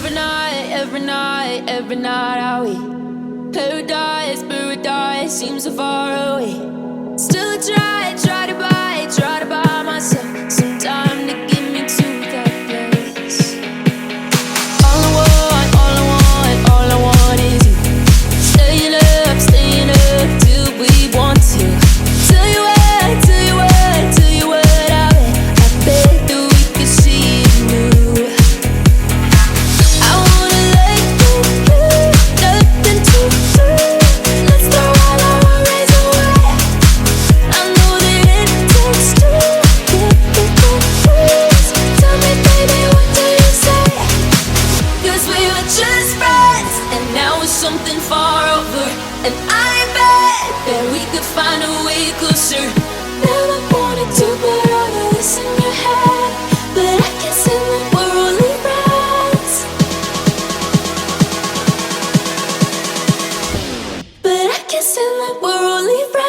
every night are we paradise seems so far away. Still try to buy myself some time to get me to that place. All I want is you. Staying up till we want to. Tell you what, I bet that we could see it new. I wanna let you nothing to do. Let's throw all our worries away. I know that it takes two to get me confused. Tell me, baby, what do you say? 'Cause we were just friends, and now it's something far over. And I bet that we could find a way closer. Never wanted to put all of this in your head, but I can see that we're only friends. But I can see that we're only friends.